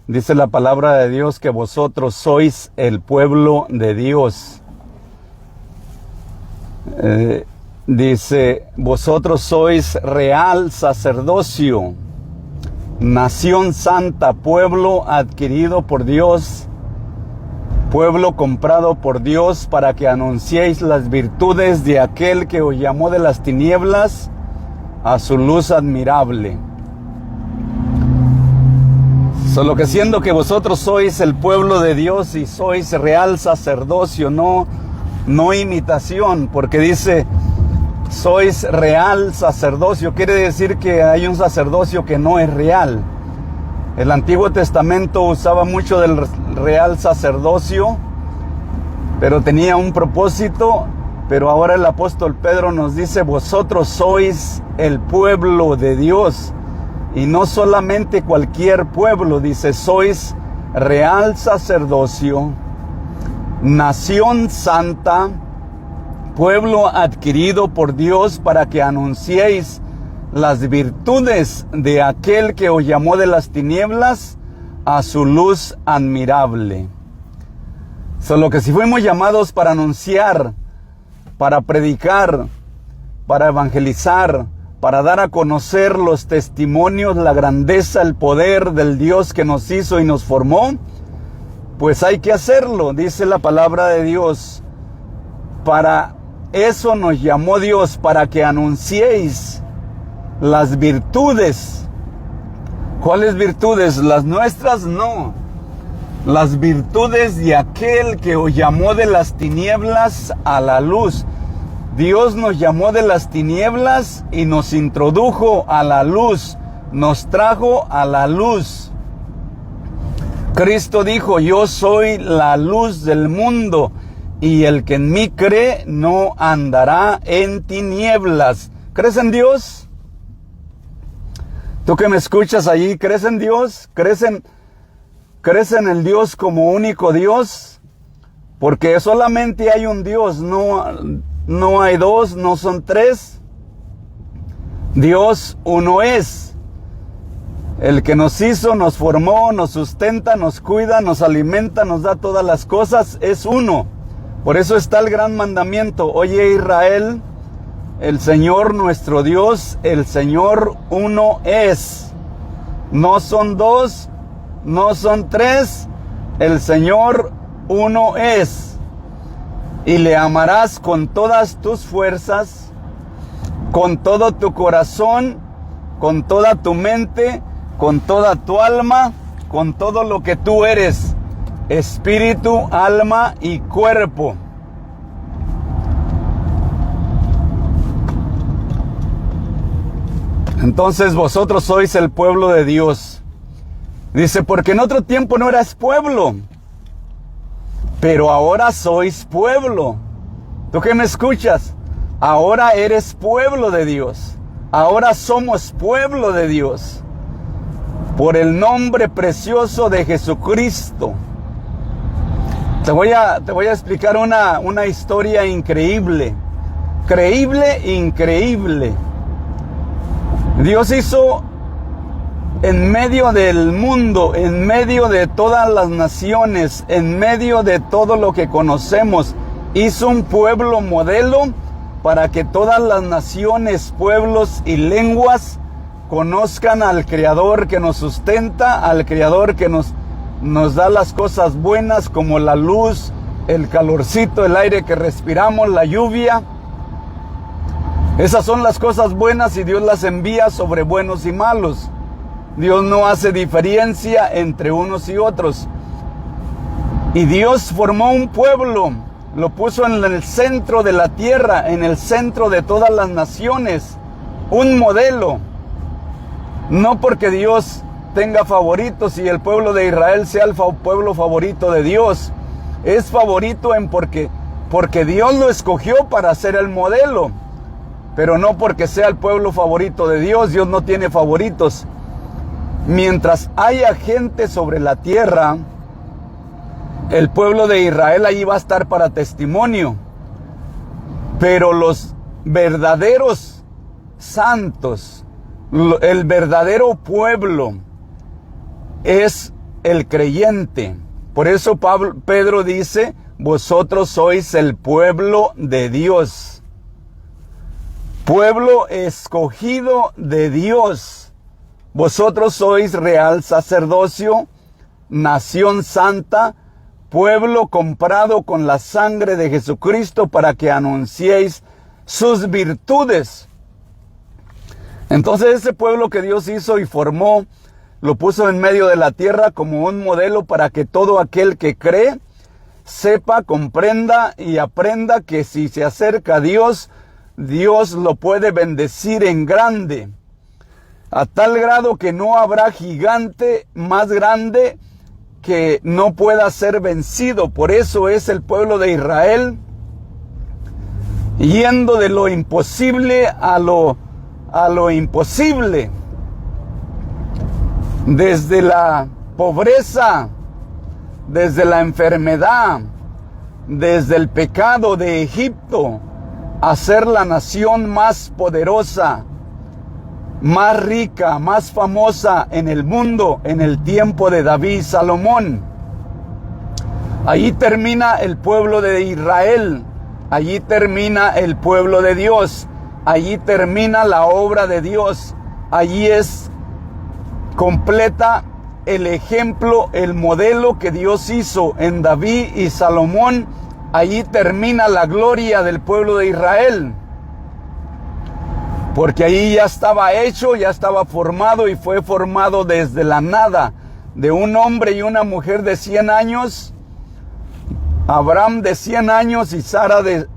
Dice la palabra de Dios que vosotros sois el pueblo de Dios. Dice, vosotros sois real sacerdocio, nación santa, pueblo adquirido por Dios, pueblo comprado por Dios, para que anunciéis las virtudes de aquel que os llamó de las tinieblas a su luz admirable. Solo que siendo que vosotros sois el pueblo de Dios y sois real sacerdocio, no imitación, porque dice sois real sacerdocio, quiere decir que hay un sacerdocio que no es real. El Antiguo Testamento usaba mucho del real sacerdocio, pero tenía un propósito. Pero ahora el apóstol Pedro nos dice, vosotros sois el pueblo de Dios. Y no solamente cualquier pueblo, dice, sois real sacerdocio, nación santa, pueblo adquirido por Dios, para que anunciéis las virtudes de aquel que os llamó de las tinieblas a su luz admirable. Solo que si fuimos llamados para anunciar, para predicar, para evangelizar, para dar a conocer los testimonios, la grandeza, el poder del Dios que nos hizo y nos formó, pues hay que hacerlo, dice la palabra de Dios. Para eso nos llamó Dios, para que anunciéis las virtudes. ¿Cuáles virtudes? Las nuestras no. Las virtudes de aquel que os llamó de las tinieblas a la luz. Dios nos llamó de las tinieblas y nos introdujo a la luz, nos trajo a la luz. Cristo dijo, yo soy la luz del mundo, y el que en mí cree no andará en tinieblas. ¿Crees en Dios? Tú que me escuchas allí, ¿crees en Dios? ¿Crees en el Dios como único Dios? Porque solamente hay un Dios, no hay dos, no son tres. Dios uno es. El que nos hizo, nos formó, nos sustenta, nos cuida, nos alimenta, nos da todas las cosas, es uno. Por eso está el gran mandamiento. Oye Israel, el Señor nuestro Dios, el Señor uno es. No son dos, no son tres, el Señor uno es. Y le amarás con todas tus fuerzas, con todo tu corazón, con toda tu mente, con toda tu alma, con todo lo que tú eres, espíritu, alma y cuerpo. Entonces vosotros sois el pueblo de Dios. Dice, porque en otro tiempo no eras pueblo, pero ahora sois pueblo. ¿Tú que me escuchas? Ahora eres pueblo de Dios. Ahora somos pueblo de Dios. Por el nombre precioso de Jesucristo. Te voy a explicar una historia increíble. Increíble. Dios hizo en medio del mundo, en medio de todas las naciones, en medio de todo lo que conocemos, hizo un pueblo modelo para que todas las naciones, pueblos y lenguas conozcan al Creador que nos sustenta, al Creador que nos da las cosas buenas como la luz, el calorcito, el aire que respiramos, la lluvia. Esas son las cosas buenas y Dios las envía sobre buenos y malos. Dios no hace diferencia entre unos y otros. Y Dios formó un pueblo, lo puso en el centro de la tierra, en el centro de todas las naciones, un modelo. No porque Dios tenga favoritos y el pueblo de Israel sea el pueblo favorito de Dios. Es favorito porque Dios lo escogió para ser el modelo. Pero no porque sea el pueblo favorito de Dios. Dios no tiene favoritos. Mientras haya gente sobre la tierra, el pueblo de Israel allí va a estar para testimonio. Pero los verdaderos santos, el verdadero pueblo, es el creyente. Por eso Pedro dice, vosotros sois el pueblo de Dios. Pueblo escogido de Dios. Vosotros sois real sacerdocio, nación santa, pueblo comprado con la sangre de Jesucristo para que anunciéis sus virtudes. Entonces ese pueblo que Dios hizo y formó, lo puso en medio de la tierra como un modelo para que todo aquel que cree sepa, comprenda y aprenda que si se acerca a Dios, Dios lo puede bendecir en grande, a tal grado que no habrá gigante más grande que no pueda ser vencido. Por eso es el pueblo de Israel yendo de lo imposible a lo imposible, desde la pobreza, desde la enfermedad, desde el pecado de Egipto, a ser la nación más poderosa, más rica, más famosa en el mundo en el tiempo de David y Salomón. Allí termina el pueblo de Israel, allí termina el pueblo de Dios, allí termina la obra de Dios, allí es completa el ejemplo, el modelo que Dios hizo en David y Salomón. Allí termina la gloria del pueblo de Israel, porque allí ya estaba hecho, ya estaba formado, y fue formado desde la nada, de un hombre y una mujer de 100 años, Abraham de 100 años y Sara de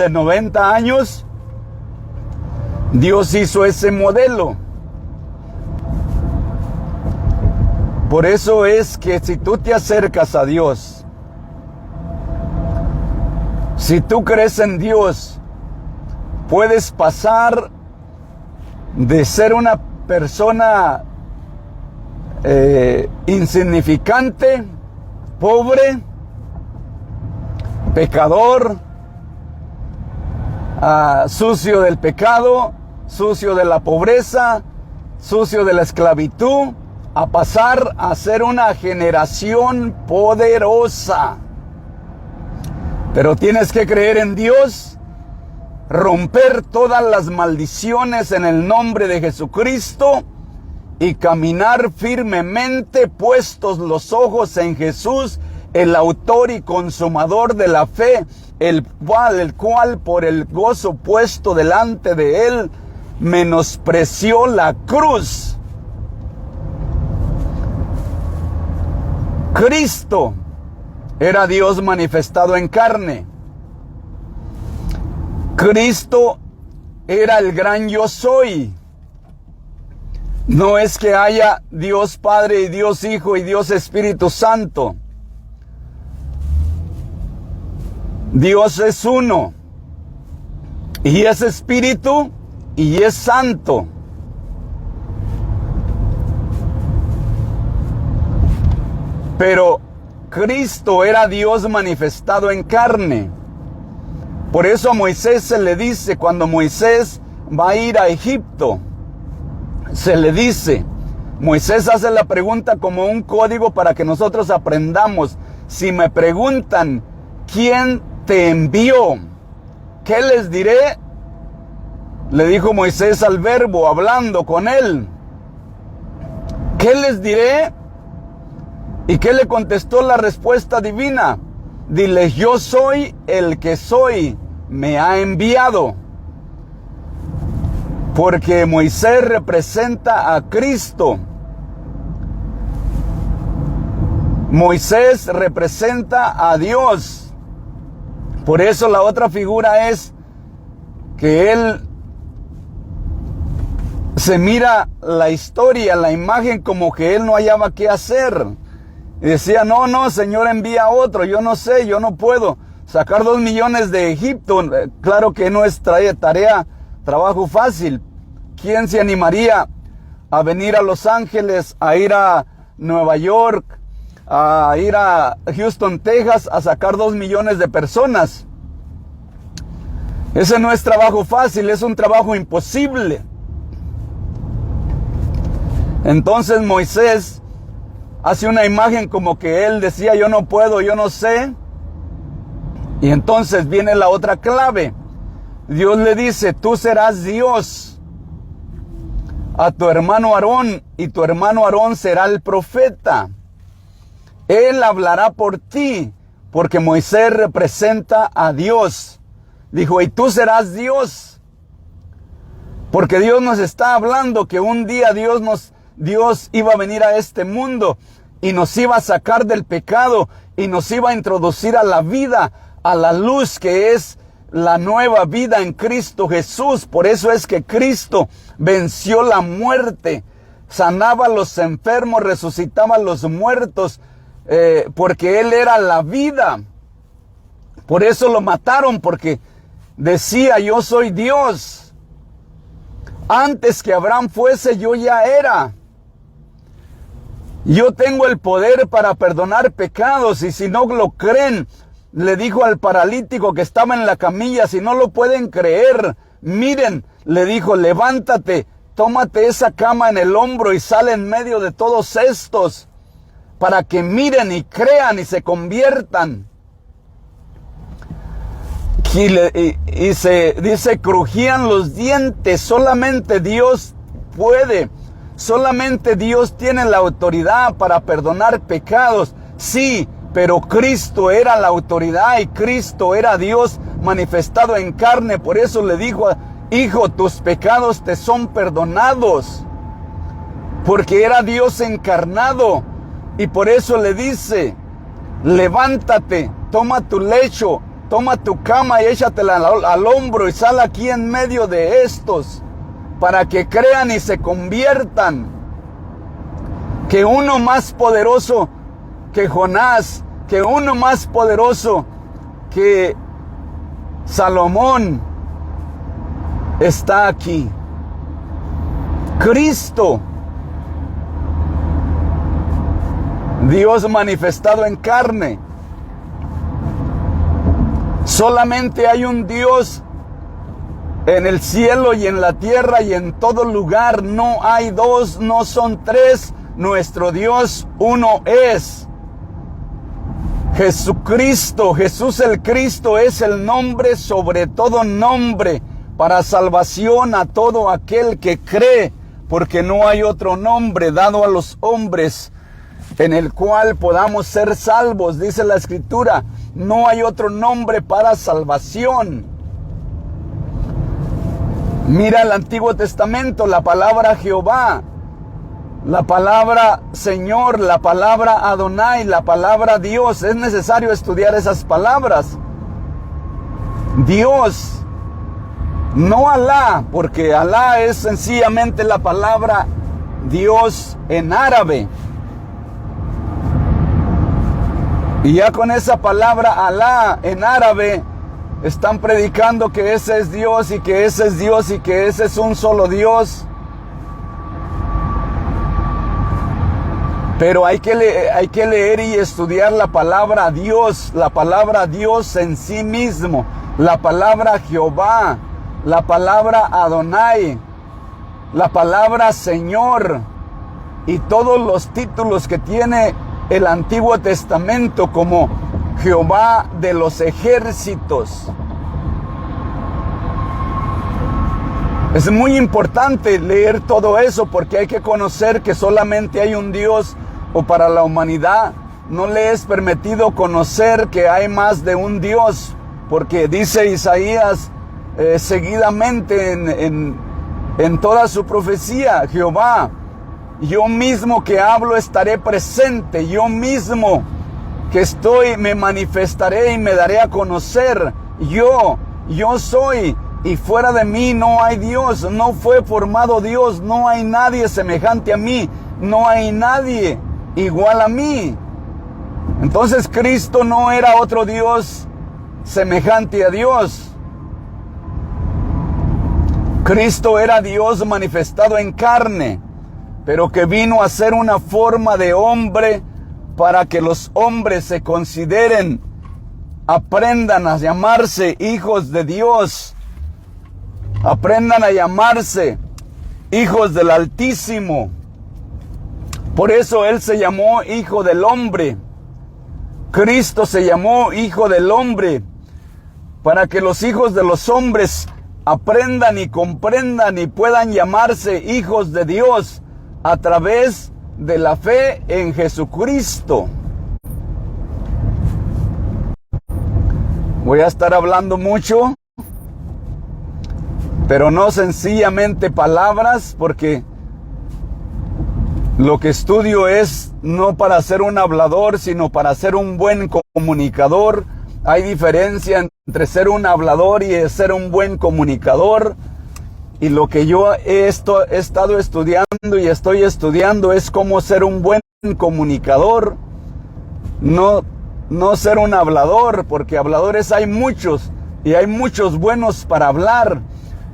90 años. Dios hizo ese modelo. Por eso es que si tú te acercas a Dios, si tú crees en Dios, puedes pasar de ser una persona insignificante, pobre, pecador, sucio del pecado, sucio de la pobreza, sucio de la esclavitud, a pasar a ser una generación poderosa. Pero tienes que creer en Dios, romper todas las maldiciones en el nombre de Jesucristo y caminar firmemente puestos los ojos en Jesús, el autor y consumador de la fe, el cual por el gozo puesto delante de él menospreció la cruz. Cristo era Dios manifestado en carne. Cristo era el gran yo soy. No es que haya Dios Padre y Dios Hijo y Dios Espíritu Santo. Dios es uno, y es Espíritu y es Santo. Pero Cristo era Dios manifestado en carne. Por eso a Moisés se le dice, cuando Moisés va a ir a Egipto, se le dice, Moisés hace la pregunta como un código para que nosotros aprendamos. Si me preguntan, ¿quién te envió? ¿Qué les diré? Le dijo Moisés al Verbo, hablando con él. ¿Qué les diré? ¿Y qué le contestó la respuesta divina? Diles, yo soy el que soy, me ha enviado. Porque Moisés representa a Cristo. Moisés representa a Dios. Por eso la otra figura es que él se mira la historia, la imagen, como que él no hallaba qué hacer. Y decía, no, Señor, envía a otro, yo no sé, yo no puedo sacar 2 millones de Egipto. Claro que no es trabajo fácil. ¿Quién se animaría a venir a Los Ángeles, a ir a Nueva York, a ir a Houston, Texas, a sacar 2 millones de personas? Ese no es trabajo fácil, es un trabajo imposible. Entonces Moisés hace una imagen como que él decía, yo no puedo, yo no sé. Y entonces viene la otra clave. Dios le dice, tú serás Dios a tu hermano Aarón, y tu hermano Aarón será el profeta. Él hablará por ti, porque Moisés representa a Dios. Dijo, y tú serás Dios. Porque Dios nos está hablando que un día Dios iba a venir a este mundo y nos iba a sacar del pecado y nos iba a introducir a la vida, a la luz que es la nueva vida en Cristo Jesús. Por eso es que Cristo venció la muerte, sanaba a los enfermos, resucitaba a los muertos, porque Él era la vida. Por eso lo mataron, porque decía, yo soy Dios. Antes que Abraham fuese, yo ya era. Yo tengo el poder para perdonar pecados, y si no lo creen, le dijo al paralítico que estaba en la camilla, si no lo pueden creer, miren, le dijo, levántate, tómate esa cama en el hombro y sale en medio de todos estos, para que miren y crean y se conviertan. Y se dice, crujían los dientes. Solamente Dios puede, solamente Dios tiene la autoridad para perdonar pecados. Sí, pero Cristo era la autoridad y Cristo era Dios manifestado en carne. Por eso le dijo, hijo, tus pecados te son perdonados. Porque era Dios encarnado. Y por eso le dice, levántate, toma tu lecho, toma tu cama y échatela al hombro y sal aquí en medio de estos, para que crean y se conviertan. Que uno más poderoso que Jonás, que uno más poderoso que Salomón está aquí. Cristo, Dios manifestado en carne. Solamente hay un Dios en el cielo y en la tierra y en todo lugar. No hay dos, no son tres. Nuestro Dios uno es. Jesucristo, Jesús el Cristo es el nombre sobre todo nombre, para salvación a todo aquel que cree, porque no hay otro nombre dado a los hombres en el cual podamos ser salvos. Dice la Escritura, no hay otro nombre para salvación. Mira el Antiguo Testamento, la palabra Jehová, la palabra Señor, la palabra Adonai, la palabra Dios. Es necesario estudiar esas palabras. Dios, no Alá, porque Alá es sencillamente la palabra Dios en árabe. Y ya con esa palabra Alá en árabe están predicando que ese es Dios y que ese es Dios y que ese es un solo Dios. Pero hay que leer y estudiar la palabra Dios en sí mismo, la palabra Jehová, la palabra Adonai, la palabra Señor y todos los títulos que tiene el Antiguo Testamento, como Jehová de los ejércitos. Es muy importante leer todo eso, porque hay que conocer que solamente hay un Dios, o para la humanidad no le es permitido conocer que hay más de un Dios, porque dice Isaías seguidamente en toda su profecía, Jehová, yo mismo que hablo estaré presente, yo mismo que estoy me manifestaré y me daré a conocer. Yo soy, y fuera de mí no hay Dios, no fue formado Dios, no hay nadie semejante a mí, no hay nadie igual a mí. Entonces Cristo no era otro Dios semejante a Dios. Cristo era Dios manifestado en carne, pero que vino a ser una forma de hombre para que los hombres se consideren, aprendan a llamarse hijos de Dios, aprendan a llamarse hijos del Altísimo. Por eso Él se llamó Hijo del Hombre. Cristo se llamó Hijo del Hombre, para que los hijos de los hombres aprendan y comprendan y puedan llamarse hijos de Dios a través de la fe en Jesucristo. Voy a estar hablando mucho, pero no sencillamente palabras, porque lo que estudio es no para ser un hablador, sino para ser un buen comunicador. Hay diferencia entre ser un hablador y ser un buen comunicador. Y lo que yo he estado estudiando y estoy estudiando es cómo ser un buen comunicador. No ser un hablador, porque habladores hay muchos y hay muchos buenos para hablar.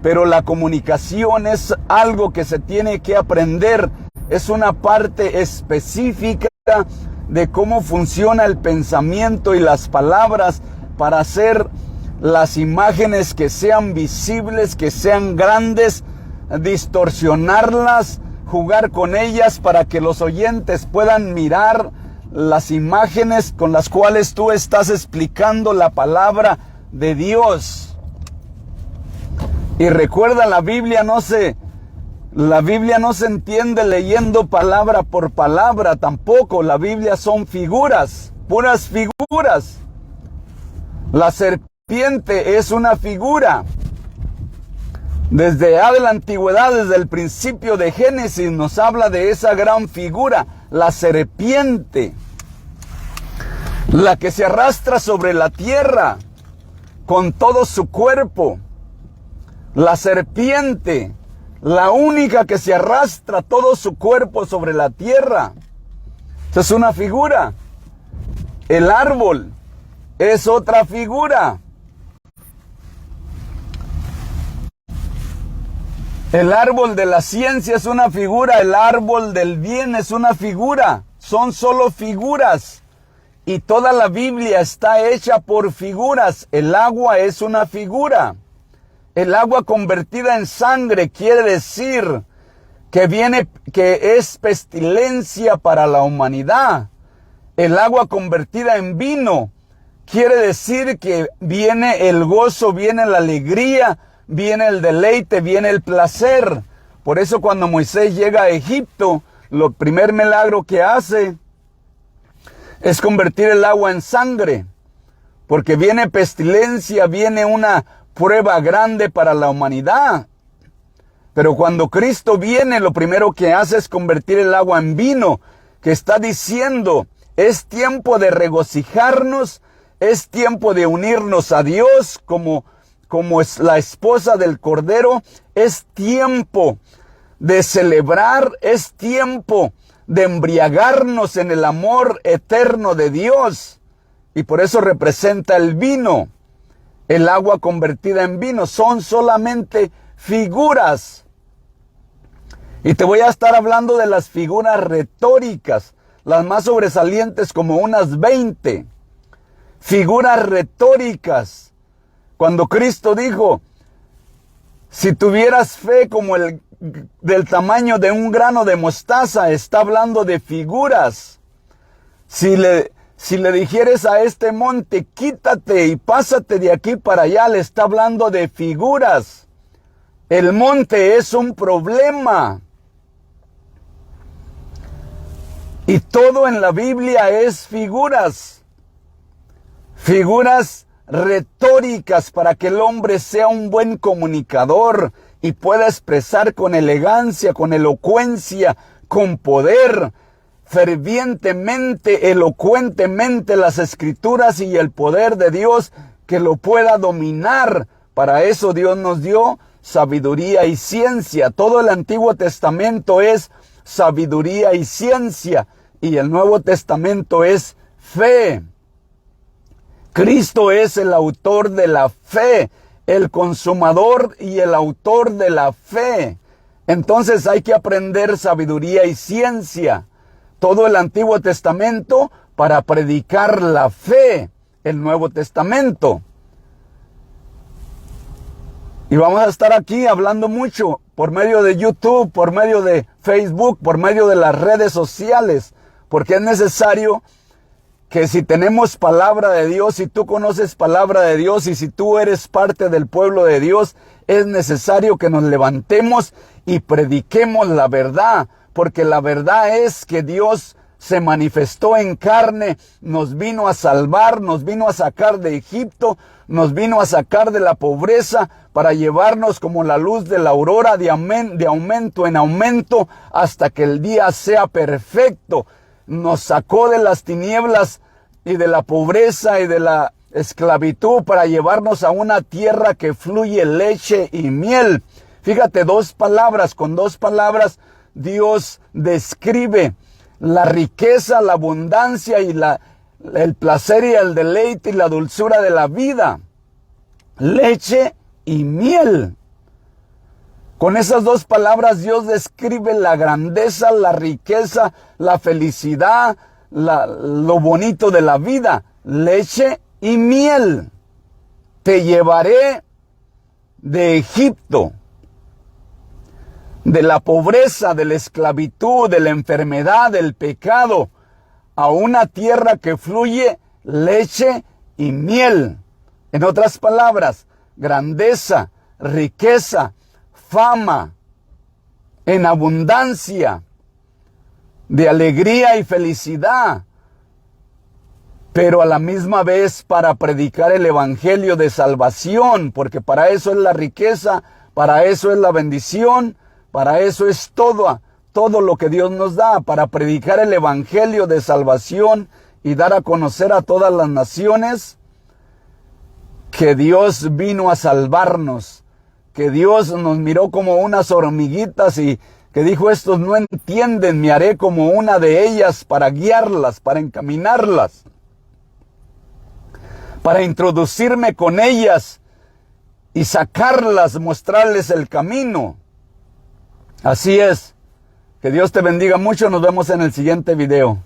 Pero la comunicación es algo que se tiene que aprender. Es una parte específica de cómo funciona el pensamiento y las palabras para hacer las imágenes que sean visibles, que sean grandes, distorsionarlas, jugar con ellas para que los oyentes puedan mirar las imágenes con las cuales tú estás explicando la palabra de Dios. Y recuerda, la Biblia no se entiende leyendo palabra por palabra tampoco. La Biblia son figuras, puras figuras. La serpiente es una figura. Desde la antigüedad, desde el principio de Génesis, nos habla de esa gran figura, la serpiente, la que se arrastra sobre la tierra con todo su cuerpo. La serpiente, la única que se arrastra todo su cuerpo sobre la tierra. Esa es una figura. El árbol es otra figura. El árbol de la ciencia es una figura. El árbol del bien es una figura. Son solo figuras. Y toda la Biblia está hecha por figuras. El agua es una figura. El agua convertida en sangre quiere decir que es pestilencia para la humanidad. El agua convertida en vino quiere decir que viene el gozo, viene la alegría, viene el deleite, viene el placer. Por eso cuando Moisés llega a Egipto, lo primer milagro que hace es convertir el agua en sangre. Porque viene pestilencia, viene una prueba grande para la humanidad. Pero cuando Cristo viene, lo primero que hace es convertir el agua en vino, que está diciendo, es tiempo de regocijarnos, es tiempo de unirnos a Dios como es la esposa del Cordero, es tiempo de celebrar, es tiempo de embriagarnos en el amor eterno de Dios. Y por eso representa el vino. El agua convertida en vino son solamente figuras. Y te voy a estar hablando de las figuras retóricas, las más sobresalientes, como unas 20. Figuras retóricas. Cuando Cristo dijo, si tuvieras fe como del tamaño de un grano de mostaza, está hablando de figuras. Si le dijeres a este monte, quítate y pásate de aquí para allá, le está hablando de figuras. El monte es un problema. Y todo en la Biblia es figuras. Figuras retóricas para que el hombre sea un buen comunicador y pueda expresar con elegancia, con elocuencia, con poder, fervientemente, elocuentemente las Escrituras y el poder de Dios, que lo pueda dominar. Para eso Dios nos dio sabiduría y ciencia. Todo el Antiguo Testamento es sabiduría y ciencia, y el Nuevo Testamento es fe. Cristo es el autor de la fe, el consumador y el autor de la fe. Entonces hay que aprender sabiduría y ciencia. Todo el Antiguo Testamento para predicar la fe, el Nuevo Testamento. Y vamos a estar aquí hablando mucho, por medio de YouTube, por medio de Facebook, por medio de las redes sociales, porque es necesario que si tenemos palabra de Dios, si tú conoces palabra de Dios y si tú eres parte del pueblo de Dios, es necesario que nos levantemos y prediquemos la verdad, porque la verdad es que Dios se manifestó en carne, nos vino a salvar, nos vino a sacar de Egipto, nos vino a sacar de la pobreza para llevarnos como la luz de la aurora de aumento en aumento hasta que el día sea perfecto. Nos sacó de las tinieblas y de la pobreza y de la esclavitud para llevarnos a una tierra que fluye leche y miel. Fíjate, con dos palabras Dios describe la riqueza, la abundancia y el placer y el deleite y la dulzura de la vida. Leche y miel. Con esas dos palabras Dios describe la grandeza, la riqueza, la felicidad, lo bonito de la vida. Leche y miel. Te llevaré de Egipto, de la pobreza, de la esclavitud, de la enfermedad, del pecado, a una tierra que fluye leche y miel. En otras palabras, grandeza, riqueza, fama, en abundancia, de alegría y felicidad, pero a la misma vez para predicar el evangelio de salvación, porque para eso es la riqueza, para eso es la bendición, para eso es todo lo que Dios nos da, para predicar el evangelio de salvación y dar a conocer a todas las naciones que Dios vino a salvarnos, que Dios nos miró como unas hormiguitas y que dijo: estos no entienden, me haré como una de ellas para guiarlas, para encaminarlas, para introducirme con ellas y sacarlas, mostrarles el camino. Así es. Que Dios te bendiga mucho. Nos vemos en el siguiente video.